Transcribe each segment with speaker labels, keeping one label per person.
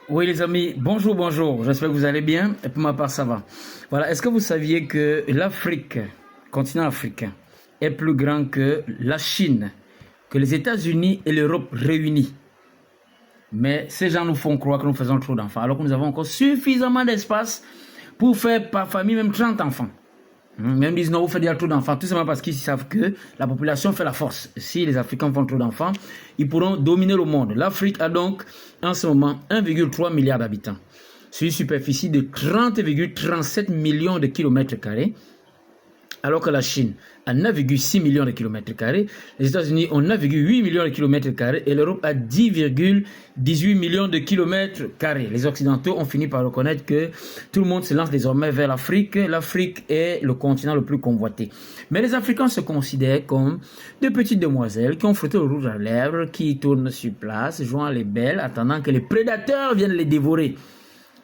Speaker 1: Oui les amis, bonjour, bonjour, j'espère que vous allez bien, et pour ma part ça va. Voilà, est-ce que vous saviez que l'Afrique, continent africain, est plus grand que la Chine, que les États-Unis et l'Europe réunis? Mais ces gens nous font croire que nous faisons trop d'enfants, alors que nous avons encore suffisamment d'espace pour faire par famille même 30 enfants. Même disent non, vous faites déjà trop d'enfants, tout simplement parce qu'ils savent que la population fait la force. Si les Africains font trop d'enfants, ils pourront dominer le monde. L'Afrique a donc en ce moment 1,3 milliard d'habitants, sur une superficie de 30,37 millions de kilomètres carrés, alors que la Chine a 9,6 millions de kilomètres carrés, les États-Unis ont 9,8 millions de kilomètres carrés et l'Europe a 10,18 millions de kilomètres carrés. Les Occidentaux ont fini par reconnaître que tout le monde se lance désormais vers l'Afrique. L'Afrique est le continent le plus convoité. Mais les Africains se considèrent comme de petites demoiselles qui ont frotté le rouge à lèvres, qui tournent sur place, jouant les belles, attendant que les prédateurs viennent les dévorer.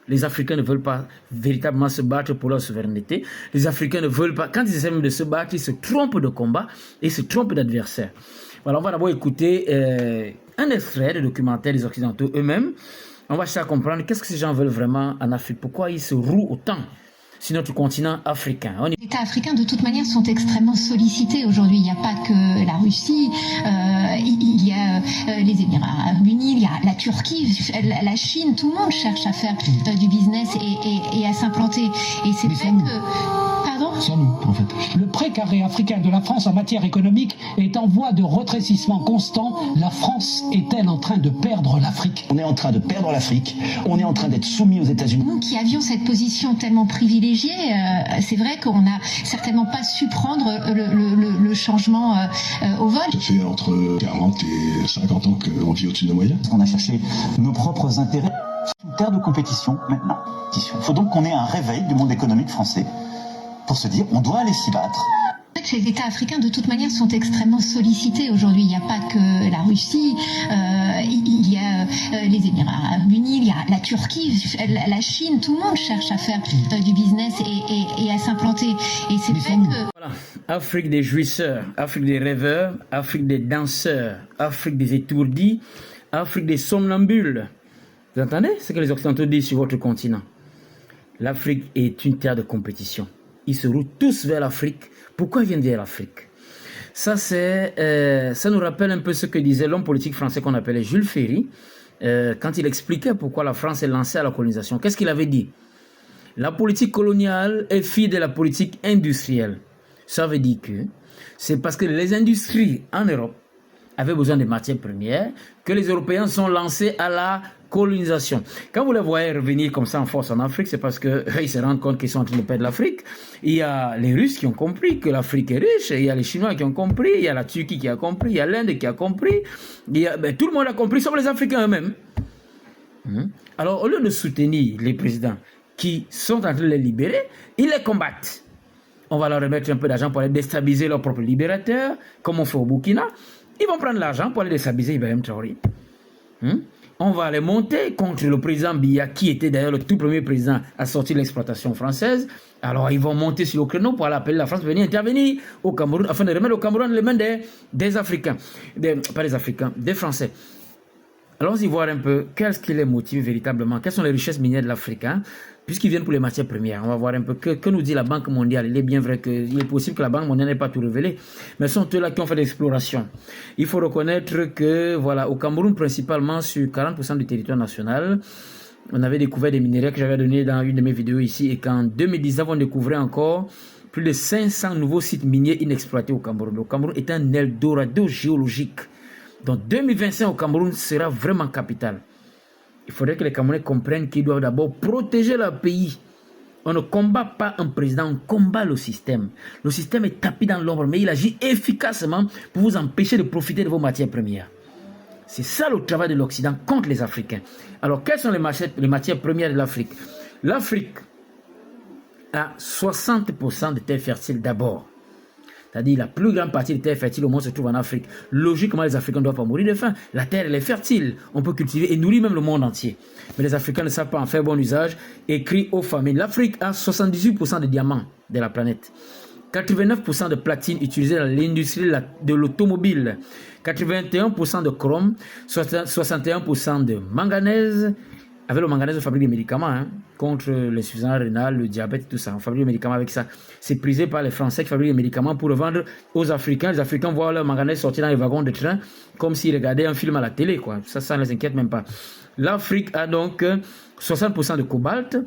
Speaker 1: Les Africains ne veulent pas véritablement se battre pour leur souveraineté. Les Africains ne veulent pas, quand ils essaient même de se battre, ils se trompent de combat et se trompent d'adversaire. Voilà, on va d'abord écouter un extrait de documentaire des Occidentaux eux-mêmes. On va chercher à comprendre qu'est-ce que ces gens veulent vraiment en Afrique, pourquoi ils se rouent autant sur notre continent africain.
Speaker 2: Les États africains, de toute manière, sont extrêmement sollicités aujourd'hui. Il n'y a pas que la Russie, il y a les Émirats arabes unis, il y a la Turquie, la Chine, tout le monde cherche à faire du business et à s'implanter. Et c'est vrai que... Pardon ?
Speaker 3: Sans nous, en fait. Le précaré africain de la France en matière économique est en voie de rétrécissement constant. La France est-elle en train de perdre l'Afrique ?
Speaker 4: On est en train de perdre l'Afrique, on est en train d'être soumis aux États-Unis.
Speaker 2: Nous qui avions cette position tellement privilégiée, c'est vrai qu'on n'a certainement pas su prendre le changement au vol.
Speaker 5: Ça fait entre 40 et 50 ans qu'on vit au-dessus de nos moyens.
Speaker 6: On a cherché nos propres intérêts. C'est une terre de compétition maintenant. Il faut donc qu'on ait un réveil du monde économique français pour se dire on doit aller s'y battre.
Speaker 2: Les États africains, de toute manière, sont extrêmement sollicités aujourd'hui. Il n'y a pas que la Russie, il y a les Émirats arabes unis, il y a la Turquie, la Chine, tout le monde cherche à faire du business et à s'implanter. Et c'est vrai que...
Speaker 1: Voilà. Afrique des jouisseurs, Afrique des rêveurs, Afrique des danseurs, Afrique des étourdis, Afrique des somnambules. Vous entendez ce que les Occidentaux disent sur votre continent? L'Afrique est une terre de compétition. Ils se rouent tous vers l'Afrique. Pourquoi ils viennent vers l'Afrique? Ça nous rappelle un peu ce que disait l'homme politique français qu'on appelait Jules Ferry, quand il expliquait pourquoi la France est lancée à la colonisation. Qu'est-ce qu'il avait dit? La politique coloniale est fille de la politique industrielle. Ça veut dire que c'est parce que les industries en Europe avaient besoin de matières premières que les Européens sont lancés à la colonisation. Quand vous les voyez revenir comme ça en force en Afrique, c'est parce qu'ils se rendent compte qu'ils sont en train de perdre l'Afrique. Il y a les Russes qui ont compris que l'Afrique est riche, il y a les Chinois qui ont compris, il y a la Turquie qui a compris, il y a l'Inde qui a compris, tout le monde a compris, sauf les Africains eux-mêmes. Alors, au lieu de soutenir les présidents qui sont en train de les libérer, ils les combattent. On va leur remettre un peu d'argent pour aller déstabiliser leurs propres libérateurs, comme on fait au Burkina. Ils vont prendre l'argent pour aller déstabiliser Ibrahim Traoré. On va aller monter contre le président Biya, qui était d'ailleurs le tout premier président à sortir de l'exploitation française. Alors ils vont monter sur le créneau pour aller appeler la France pour venir intervenir au Cameroun, afin de remettre au Cameroun les mains des Africains, pas des Africains, des Français. Allons-y voir un peu qu'est-ce qui les motive véritablement, quelles sont les richesses minières de l'Afrique, puisqu'ils viennent pour les matières premières. On va voir un peu que nous dit la Banque mondiale. Il est bien vrai qu'il est possible que la Banque mondiale n'ait pas tout révélé, mais ce sont eux là qui ont fait l'exploration. Il faut reconnaître que, voilà, au Cameroun, principalement sur 40% du territoire national, on avait découvert des minéraux que j'avais donné dans une de mes vidéos ici, et qu'en 2019, on découvrait encore plus de 500 nouveaux sites miniers inexploités au Cameroun. Le Cameroun est un Eldorado géologique. Donc 2025 au Cameroun sera vraiment capital. Il faudrait que les Camerounais comprennent qu'ils doivent d'abord protéger leur pays. On ne combat pas un président, on combat le système. Le système est tapis dans l'ombre, mais il agit efficacement pour vous empêcher de profiter de vos matières premières. C'est ça le travail de l'Occident contre les Africains. Alors, quelles sont les matières premières de l'Afrique? L'Afrique a 60% de terres fertiles d'abord. C'est-à-dire la plus grande partie des terres fertiles au monde se trouve en Afrique. Logiquement, les Africains ne doivent pas mourir de faim. La terre, elle est fertile. On peut cultiver et nourrir même le monde entier. Mais les Africains ne savent pas en faire bon usage et crient aux famines. L'Afrique a 78% de diamants de la planète. 89% de platine utilisée dans l'industrie de l'automobile. 81% de chrome. 61% de manganèse. Avec le manganèse, on fabrique des médicaments contre l'insuffisance rénale, le diabète, tout ça. On fabrique des médicaments avec ça. C'est prisé par les Français qui fabriquent des médicaments pour le vendre aux Africains. Les Africains voient leur manganèse sortir dans les wagons de train comme s'ils regardaient un film à la télé, quoi. Ça ne les inquiète même pas. L'Afrique a donc 60% de cobalt,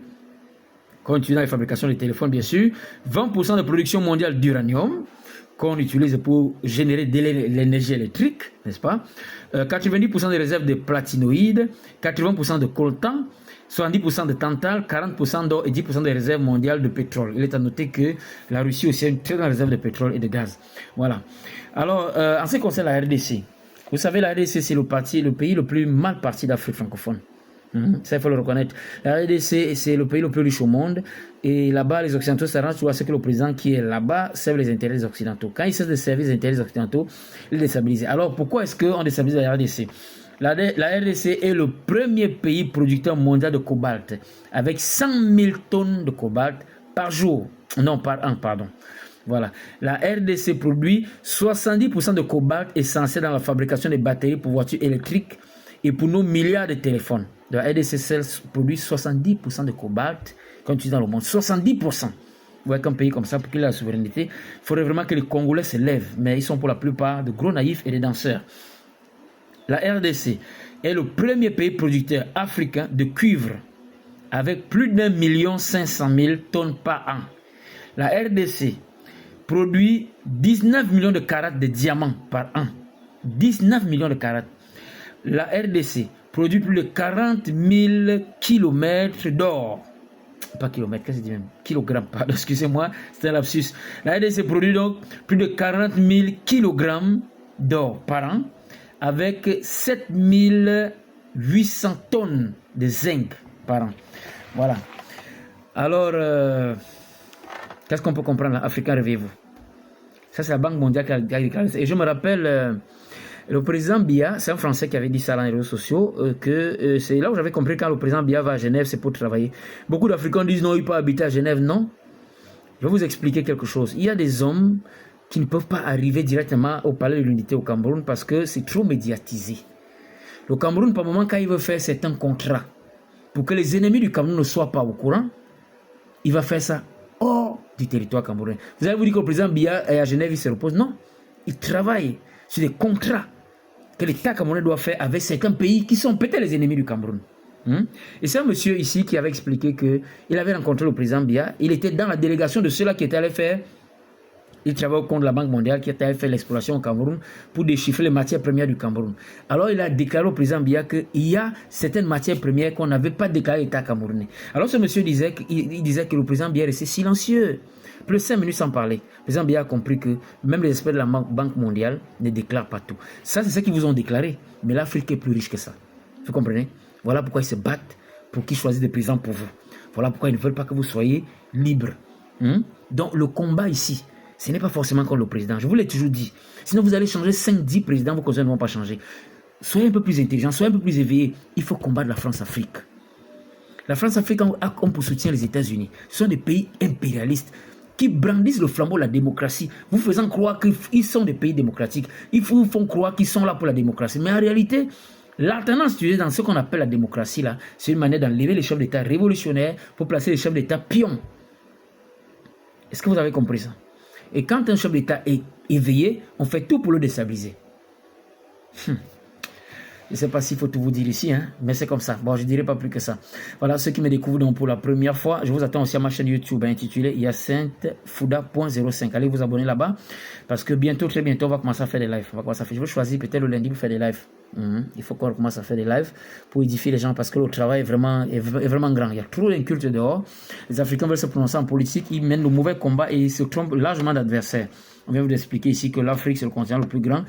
Speaker 1: qu'on utilise dans la fabrication des téléphones, bien sûr. 20% de production mondiale d'uranium, qu'on utilise pour générer de l'énergie électrique, n'est-ce pas? 90% des réserves de platinoïdes, 80% de coltan, 70% de tantal, 40% d'or et 10% des réserves mondiales de pétrole. Il est à noter que la Russie aussi a une très grande réserve de pétrole et de gaz. Voilà. Alors, en ce qui concerne la RDC, vous savez, la RDC, c'est le pays le plus mal parti d'Afrique francophone. Ça, il faut le reconnaître. La RDC, c'est le pays le plus riche au monde. Et là-bas, les Occidentaux s'arrangent toujours à ce que le président qui est là-bas serve les intérêts des Occidentaux. Quand il cesse de servir les intérêts des Occidentaux, il est déstabilisé. Alors, pourquoi est-ce qu'on déstabilise la RDC? La RDC est le premier pays producteur mondial de cobalt, avec 100 000 tonnes de cobalt par jour. Non, par an, pardon. Voilà. La RDC produit 70% de cobalt essentiel dans la fabrication des batteries pour voitures électriques et pour nos milliards de téléphones. La RDC produit 70% de cobalt qu'on utilise dans le monde. 70%. Vous voyez qu'un pays comme ça, pour qu'il ait la souveraineté, il faudrait vraiment que les Congolais se lèvent. Mais ils sont pour la plupart de gros naïfs et des danseurs. La RDC est le premier pays producteur africain de cuivre, avec plus d'1 500 000 tonnes par an. La RDC produit 19 millions de carats de diamants par an. 19 millions de carats. La RDC produit plus de 40 000 kilomètres d'or. Pas kilomètres, qu'est-ce que je dis même? Kilogrammes, pardon, excusez-moi, c'est un lapsus. La RDC produit donc plus de 40 000 kilogrammes d'or par an, avec 7 800 tonnes de zinc par an. Voilà. Alors, qu'est-ce qu'on peut comprendre là? Africain, réveillez-vous. Ça, c'est la Banque mondiale qui a déclaré ça. Et je me rappelle... le président Biya, c'est un Français qui avait dit ça dans les réseaux sociaux, que c'est là où j'avais compris quand le président Biya va à Genève, c'est pour travailler. Beaucoup d'Africains disent non, il peut habiter à Genève. Non. Je vais vous expliquer quelque chose. Il y a des hommes qui ne peuvent pas arriver directement au palais de l'unité au Cameroun parce que c'est trop médiatisé. Le Cameroun, par moment, quand il veut faire certains contrats, pour que les ennemis du Cameroun ne soient pas au courant, il va faire ça hors du territoire camerounais. Vous allez vous dire que le président Biya est à Genève, il se repose. Non. Il travaille sur des contrats que l'État camerounais doit faire avec certains pays qui sont peut-être les ennemis du Cameroun. Et c'est un monsieur ici qui avait expliqué qu'il avait rencontré le président Biya. Il était dans la délégation de ceux-là qui étaient allés faire, il travaille au compte de la Banque mondiale, qui était allé faire l'exploration au Cameroun pour déchiffrer les matières premières du Cameroun. Alors il a déclaré au président Biya qu'il y a certaines matières premières qu'on n'avait pas déclarées à l'État camerounais. Alors ce monsieur disait que le président Biya restait silencieux. Plus de 5 minutes sans parler. Le président Biya a compris que même les experts de la Banque mondiale ne déclarent pas tout. Ça, c'est ce qu'ils vous ont déclaré. Mais l'Afrique est plus riche que ça. Vous comprenez? Voilà pourquoi ils se battent pour qu'ils choisissent des présidents pour vous. Voilà pourquoi ils ne veulent pas que vous soyez libre. Donc, le combat ici, ce n'est pas forcément contre le président. Je vous l'ai toujours dit. Sinon, vous allez changer 5-10 présidents, vos causes ne vont pas changer. Soyez un peu plus intelligents, soyez un peu plus éveillés. Il faut combattre la France-Afrique. La France-Afrique a comme pour soutien les États-Unis. Ce sont des pays impérialistes qui brandissent le flambeau de la démocratie, vous faisant croire qu'ils sont des pays démocratiques. Ils vous font croire qu'ils sont là pour la démocratie. Mais en réalité, l'alternance dans ce qu'on appelle la démocratie, là, c'est une manière d'enlever les chefs d'État révolutionnaires pour placer les chefs d'État pions. Est-ce que vous avez compris ça? Et quand un chef d'État est éveillé, on fait tout pour le déstabiliser. Je ne sais pas s'il faut tout vous dire ici, mais c'est comme ça. Bon, je ne dirai pas plus que ça. Voilà, ceux qui me découvrent donc pour la première fois, je vous attends aussi à ma chaîne YouTube intitulée hyacinthe.fouda.05. Allez vous abonner là-bas, parce que bientôt, très bientôt, on va commencer à faire des lives. Je vais choisir peut-être le lundi pour faire des lives. Il faut qu'on commence à faire des lives pour édifier les gens, parce que le travail est vraiment grand. Il y a trop d'incultes dehors. Les Africains veulent se prononcer en politique, ils mènent le mauvais combat et ils se trompent largement d'adversaires. On vient vous expliquer ici que l'Afrique, c'est le continent le plus grand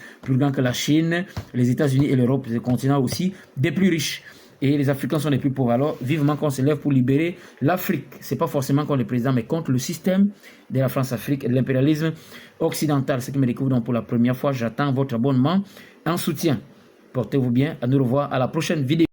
Speaker 1: que la Chine, les États-Unis et l'Europe, c'est le continent aussi des plus riches. Et les Africains sont les plus pauvres. Alors, vivement qu'on se lève pour libérer l'Afrique. Ce n'est pas forcément contre les présidents, mais contre le système de la France-Afrique et de l'impérialisme occidental. Ceux qui me découvrent donc pour la première fois, j'attends votre abonnement en soutien. Portez-vous bien. À nous revoir à la prochaine vidéo.